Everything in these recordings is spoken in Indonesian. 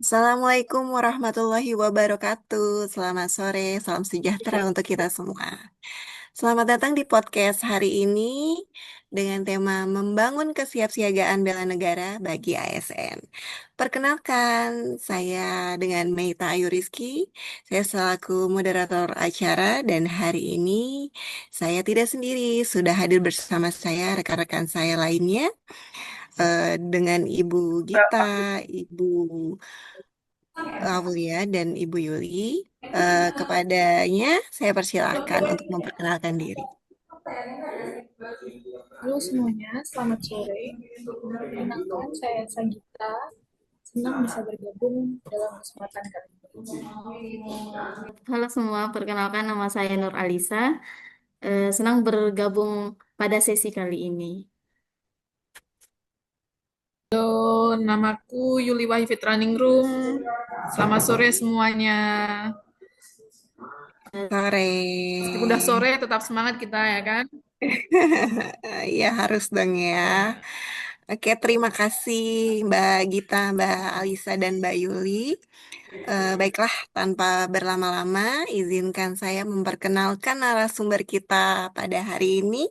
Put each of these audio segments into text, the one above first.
Assalamualaikum warahmatullahi wabarakatuh. Selamat sore, salam sejahtera untuk kita semua. Selamat datang di podcast hari ini dengan tema Membangun Kesiapsiagaan Bela Negara bagi ASN. Perkenalkan, saya dengan Meita Ayu Rizky. Saya selaku moderator acara dan hari ini saya tidak sendiri, sudah hadir bersama saya rekan-rekan saya lainnya dengan Ibu Gita, Ibu Aulia dan Ibu Yuli. Kepadanya saya persilahkan untuk memperkenalkan diri. Halo semuanya, selamat sore. Perkenalkan, saya Sagita. Senang bisa bergabung dalam kesempatan kali ini. Halo semua, perkenalkan nama saya Nur Alisa. Senang bergabung pada sesi kali ini. Halo, namaku Yuli Wahi Running Room. Selamat sore semuanya. Eh, Sore. Meskipun udah sore, tetap semangat kita ya kan? Ya harus dong ya. Oke, terima kasih Mbak Gita, Mbak Alisa, dan Mbak Yuli. Baiklah, tanpa berlama-lama, izinkan saya memperkenalkan narasumber kita pada hari ini.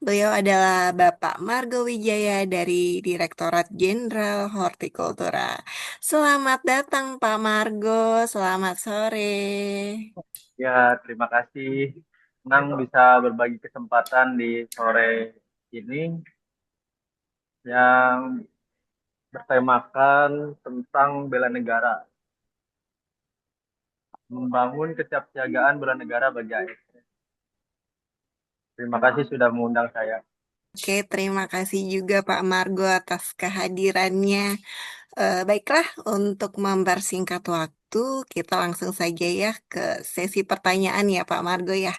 Beliau adalah Bapak Margo Wijaya dari Direktorat Jenderal Hortikultura. Selamat datang Pak Margo, selamat sore. Ya, terima kasih. Senang bisa berbagi kesempatan di sore ini yang bertemakan tentang bela negara, membangun kesiapsiagaan bela negara bagi ASN. Terima kasih sudah mengundang saya. Oke, terima kasih juga Pak Margo atas kehadirannya. Baiklah, untuk mempersingkat waktu, kita langsung saja ya ke sesi pertanyaan ya Pak Margo ya.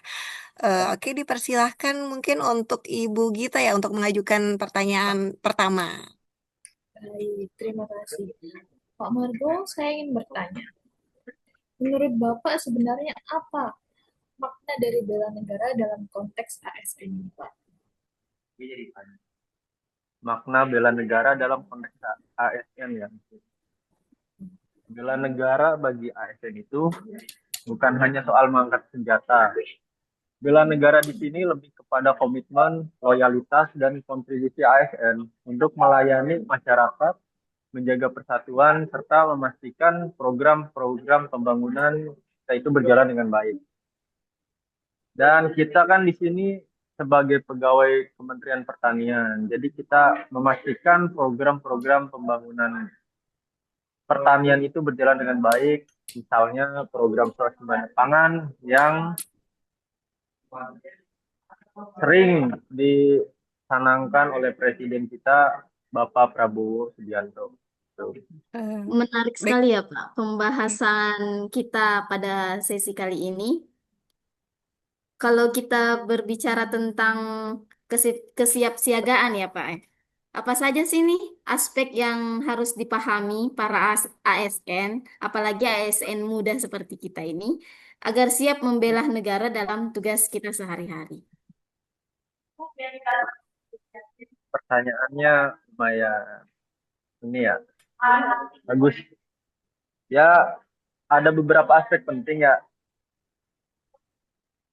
Oke, dipersilahkan mungkin untuk Ibu Gita ya untuk mengajukan pertanyaan pertama. Baik, terima kasih. Pak Margo, saya ingin bertanya. Menurut Bapak sebenarnya apa makna dari bela negara dalam konteks ASN ini, Pak? Makna bela negara dalam konteks ASN ya. Bela negara bagi ASN itu bukan hanya soal mengangkat senjata. Bela negara di sini lebih kepada komitmen, loyalitas, dan kontribusi ASN untuk melayani masyarakat, menjaga persatuan, serta memastikan program-program pembangunan kita itu berjalan dengan baik. Dan kita kan di sini sebagai pegawai Kementerian Pertanian, jadi kita memastikan program-program pembangunan pertanian itu berjalan dengan baik, misalnya program swasembada pangan yang sering dicanangkan oleh Presiden kita, Bapak Prabowo Subianto. Tuh. Eh, Menarik baik, sekali ya Pak, pembahasan kita pada sesi kali ini. Kalau kita berbicara tentang kesiapsiagaan ya Pak, apa saja sih nih aspek yang harus dipahami para ASN, apalagi ASN muda seperti kita ini, agar siap membela negara dalam tugas kita sehari-hari? Pertanyaannya lumayan ini ya, bagus. Ya, ada beberapa aspek penting ya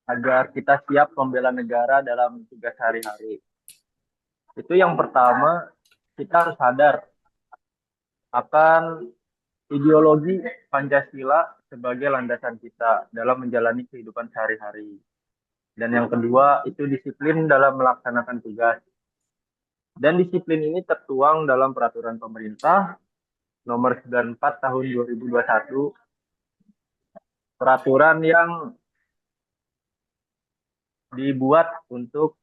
agar kita siap membela negara dalam tugas sehari-hari. Itu yang pertama, kita harus sadar akan ideologi Pancasila sebagai landasan kita dalam menjalani kehidupan sehari-hari. Dan yang kedua, itu disiplin dalam melaksanakan tugas. Dan disiplin ini tertuang dalam peraturan pemerintah nomor 94 tahun 2021, peraturan yang dibuat untuk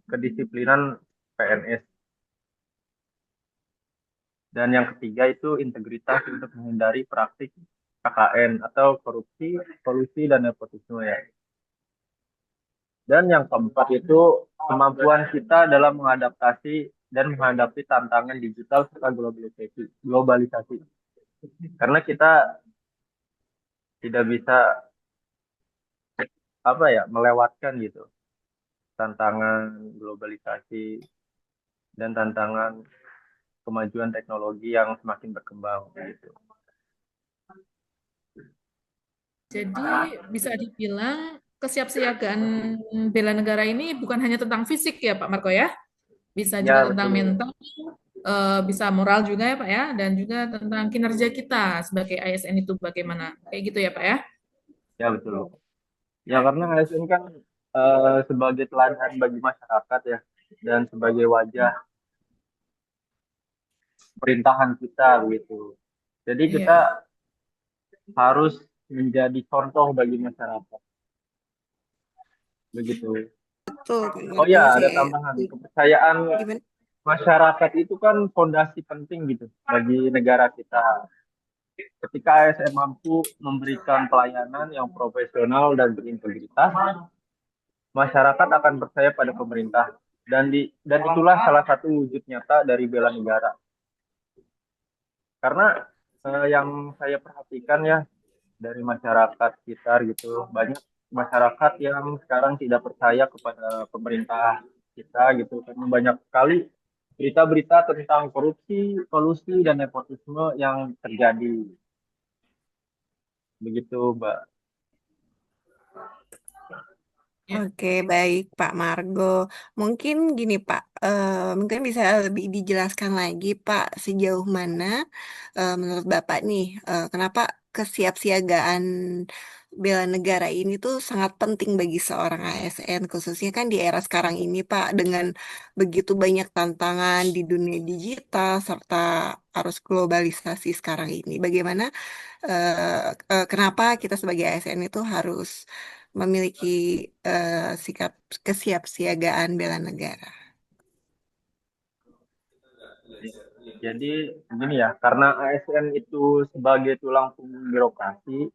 kedisiplinan PNS. Dan yang ketiga itu integritas untuk menghindari praktik KKN atau korupsi, kolusi, dan nepotisme ya. Dan yang keempat itu kemampuan kita dalam mengadaptasi dan menghadapi tantangan digital serta globalisasi. Karena kita tidak bisa melewatkan gitu tantangan globalisasi dan tantangan kemajuan teknologi yang semakin berkembang gitu. Jadi bisa dibilang kesiapsiagaan bela negara ini bukan hanya tentang fisik ya Pak Marco ya, bisa Ya, juga tentang betul. mental, bisa moral juga ya Pak ya, dan juga tentang kinerja kita sebagai ASN itu bagaimana, kayak gitu ya Pak ya. Ya, betul. Ya, karena ASN kan sebagai teladan bagi masyarakat ya, dan sebagai wajah pemerintahan kita gitu. Jadi kita Iya, harus menjadi contoh bagi masyarakat begitu. Betul, Pak Oh Margo. ya, ada Saya tambahan. Kepercayaan gimana? masyarakat itu kan fondasi penting gitu bagi negara kita. Ketika ASN mampu memberikan pelayanan yang profesional dan berintegritas, masyarakat akan percaya pada pemerintah. Dan itulah salah satu wujud nyata dari bela negara. Karena yang saya perhatikan ya dari masyarakat sekitar gitu, banyak masyarakat yang sekarang tidak percaya kepada pemerintah kita gitu, karena banyak sekali berita-berita tentang korupsi, kolusi, dan nepotisme yang terjadi. Begitu, Mbak. ya. Oke, baik Pak Margo. Mungkin gini Pak, mungkin bisa lebih dijelaskan lagi Pak, sejauh mana menurut Bapak nih, kenapa kesiapsiagaan bela negara ini tuh sangat penting bagi seorang ASN, khususnya kan di era sekarang ini Pak, dengan begitu banyak tantangan di dunia digital serta arus globalisasi sekarang ini. Bagaimana kenapa kita sebagai ASN itu harus memiliki sikap kesiapsiagaan bela negara. Jadi gini ya, karena ASN itu sebagai tulang punggung birokrasi,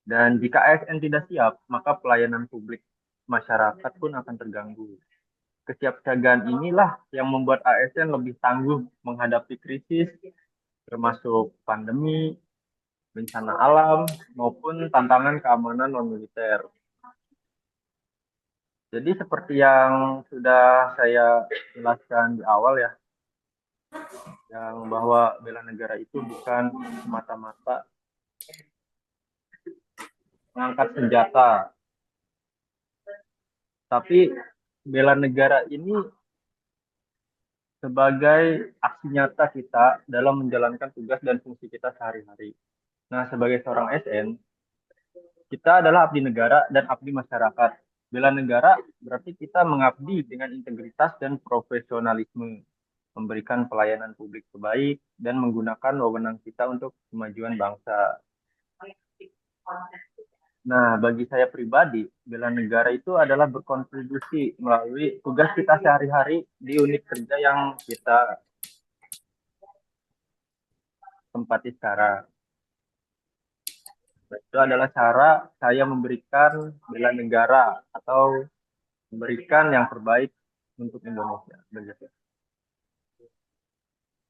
dan jika ASN tidak siap, maka pelayanan publik masyarakat pun akan terganggu. Kesiapsiagaan inilah yang membuat ASN lebih tangguh menghadapi krisis, termasuk pandemi, bencana alam, maupun tantangan keamanan non-militer. Jadi seperti yang sudah saya jelaskan di awal ya, yang bahwa bela negara itu bukan semata-mata mengangkat senjata, tapi bela negara ini sebagai aksi nyata kita dalam menjalankan tugas dan fungsi kita sehari-hari. Nah, sebagai seorang SN, kita adalah abdi negara dan abdi masyarakat. Bela negara berarti kita mengabdi dengan integritas dan profesionalisme, memberikan pelayanan publik terbaik, dan menggunakan wewenang kita untuk kemajuan bangsa. Nah, bagi saya pribadi, bela negara itu adalah berkontribusi melalui tugas kita sehari-hari di unit kerja yang kita tempati sekarang. Itu adalah cara saya memberikan bela negara atau memberikan yang terbaik untuk Indonesia. Begitu.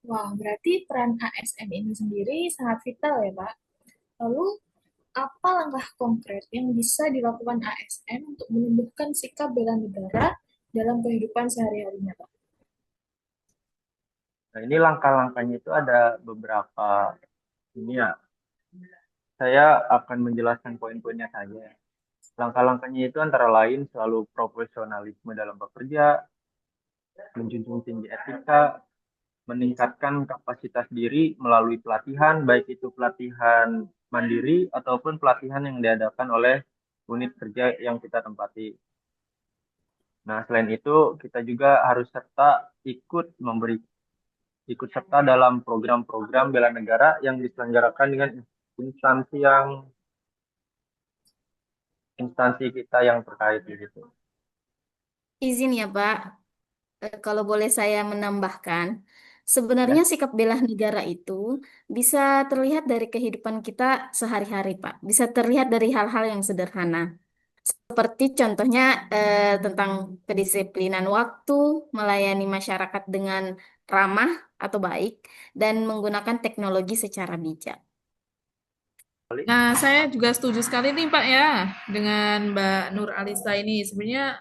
Wah, berarti peran ASN ini sendiri sangat vital ya, Pak. Lalu, apa langkah konkret yang bisa dilakukan ASN untuk menumbuhkan sikap bela negara dalam kehidupan sehari-harinya, Pak? Nah, ini langkah-langkahnya itu ada beberapa. Ini ya, saya akan menjelaskan poin-poinnya saja. Langkah-langkahnya itu antara lain selalu profesionalisme dalam bekerja, menjunjung tinggi etika, meningkatkan kapasitas diri melalui pelatihan, baik itu pelatihan mandiri ataupun pelatihan yang diadakan oleh unit kerja yang kita tempati. Nah, selain itu kita juga harus ikut serta dalam program-program bela negara yang diselenggarakan dengan instansi yang instansi kita yang terkait gitu. Izin ya Pak, kalau boleh saya menambahkan, sebenarnya Ya. sikap bela negara itu bisa terlihat dari kehidupan kita sehari-hari, Pak. Bisa terlihat dari hal-hal yang sederhana. Seperti contohnya tentang kedisiplinan waktu, melayani masyarakat dengan ramah atau baik, dan menggunakan teknologi secara bijak. Nah, saya juga setuju sekali nih Pak ya dengan Mbak Nur Alisa ini. Sebenarnya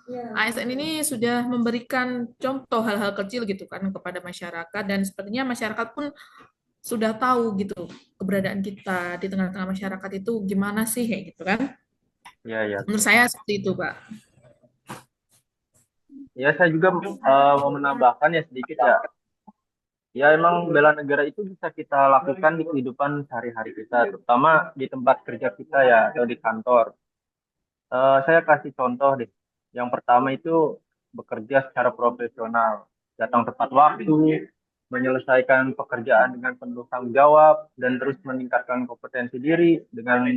ASN ini sudah memberikan contoh hal-hal kecil gitu kan kepada masyarakat, dan sepertinya masyarakat pun sudah tahu gitu keberadaan kita di tengah-tengah masyarakat itu gimana sih kayak gitu kan. Ya, ya. Menurut saya seperti itu, Pak. Ya, saya juga mau menambahkan ya sedikit ya. Ya, emang bela negara itu bisa kita lakukan di kehidupan sehari-hari kita, terutama di tempat kerja kita ya, atau di kantor. Saya kasih contoh deh. Yang pertama itu bekerja secara profesional, datang tepat waktu, menyelesaikan pekerjaan dengan penuh tanggung jawab, dan terus meningkatkan kompetensi diri dengan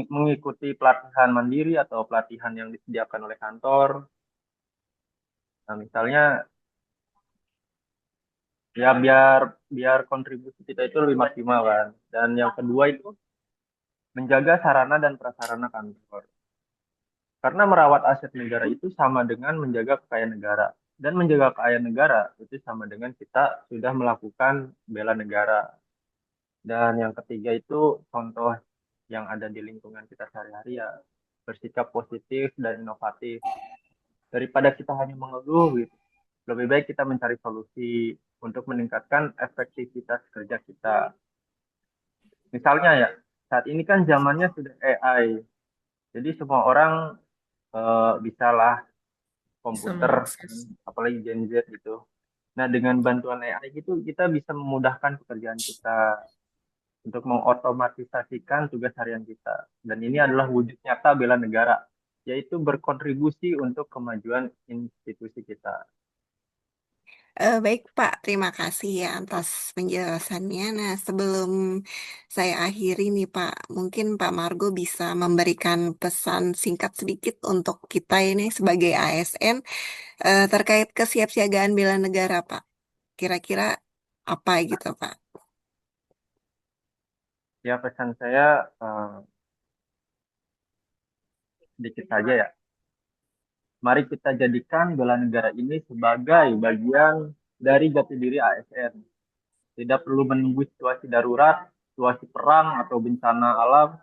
mengikuti pelatihan mandiri atau pelatihan yang disediakan oleh kantor. Nah, misalnya ya biar biar kontribusi kita itu lebih maksimal kan. Dan yang kedua itu menjaga sarana dan prasarana kantor. Karena merawat aset negara itu sama dengan menjaga kekayaan negara. Dan menjaga kekayaan negara itu sama dengan kita sudah melakukan bela negara. Dan yang ketiga itu contoh yang ada di lingkungan kita sehari-hari ya bersikap positif dan inovatif. Daripada kita hanya mengeluh gitu, lebih baik kita mencari solusi untuk meningkatkan efektivitas kerja kita. Misalnya ya, saat ini kan zamannya sudah AI. Jadi semua orang bisalah Bisa komputer, mengakses. apalagi Gen Z gitu. Nah, dengan bantuan AI gitu, kita bisa memudahkan pekerjaan kita untuk mengotomatisasikan tugas harian kita. Dan ini adalah wujud nyata bela negara, yaitu berkontribusi untuk kemajuan institusi kita. Baik Pak, terima kasih ya atas penjelasannya. Nah, sebelum saya akhiri nih Pak, mungkin Pak Margo bisa memberikan pesan singkat sedikit untuk kita ini sebagai ASN terkait kesiapsiagaan bela negara Pak. Kira-kira apa gitu Pak? Ya, pesan saya sedikit saja ya. Mari kita jadikan bela negara ini sebagai bagian dari jati diri ASN. Tidak perlu menunggu situasi darurat, situasi perang, atau bencana alam,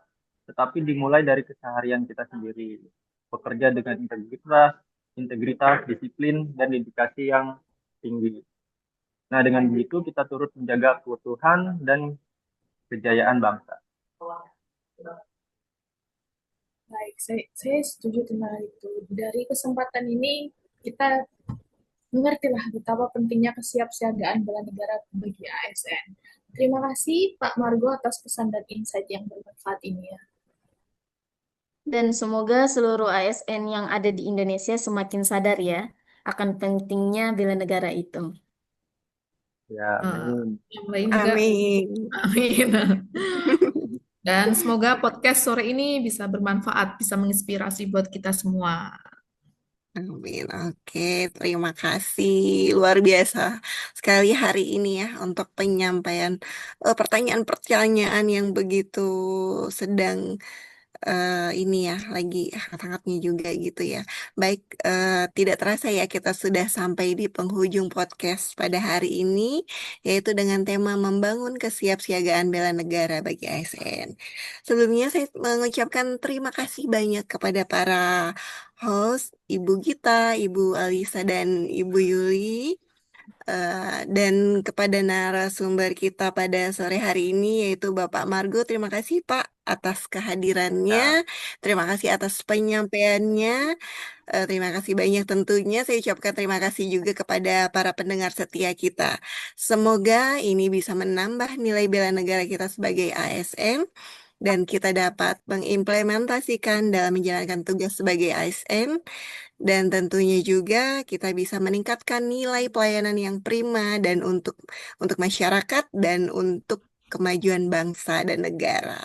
tetapi dimulai dari keseharian kita sendiri. Bekerja dengan integritas, disiplin, dan dedikasi yang tinggi. Nah, dengan begitu kita turut menjaga keutuhan dan kejayaan bangsa. Baik, saya setuju tentang itu. Dari kesempatan ini, kita mengertilah betapa pentingnya kesiapsiagaan bela negara bagi ASN. Terima kasih Pak Margo atas pesan dan insight yang bermanfaat ini ya. Dan semoga seluruh ASN yang ada di Indonesia semakin sadar ya akan pentingnya bela negara itu. Ya, Eh, amin. yang lain juga, Amin. amin. Dan semoga podcast sore ini bisa bermanfaat, bisa menginspirasi buat kita semua. Amin. Oke, terima kasih. Luar biasa sekali hari ini ya untuk penyampaian pertanyaan-pertanyaan yang begitu sedang ini ya lagi hangat-hangatnya juga gitu ya. Baik, tidak terasa ya kita sudah sampai di penghujung podcast pada hari ini, yaitu dengan tema membangun kesiapsiagaan bela negara bagi ASN. Sebelumnya saya mengucapkan terima kasih banyak kepada para host, Ibu Gita, Ibu Alisa, dan Ibu Yuli. Dan kepada narasumber kita pada sore hari ini yaitu Bapak Margo, terima kasih Pak atas kehadirannya, Ya, terima kasih atas penyampaiannya, terima kasih banyak tentunya. Saya ucapkan terima kasih juga kepada para pendengar setia kita. Semoga ini bisa menambah nilai bela negara kita sebagai ASN dan kita dapat mengimplementasikan dalam menjalankan tugas sebagai ASN dan tentunya juga kita bisa meningkatkan nilai pelayanan yang prima dan untuk masyarakat dan untuk kemajuan bangsa dan negara.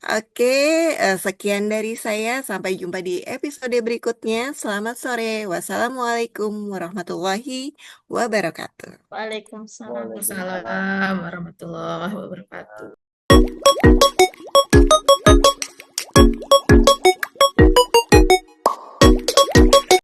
Oke, sekian dari saya. Sampai jumpa di episode berikutnya. Selamat sore. Wassalamualaikum warahmatullahi wabarakatuh. Waalaikumsalam warahmatullahi waalaikumsalam. Waalaikumsalam warahmatullahi wabarakatuh.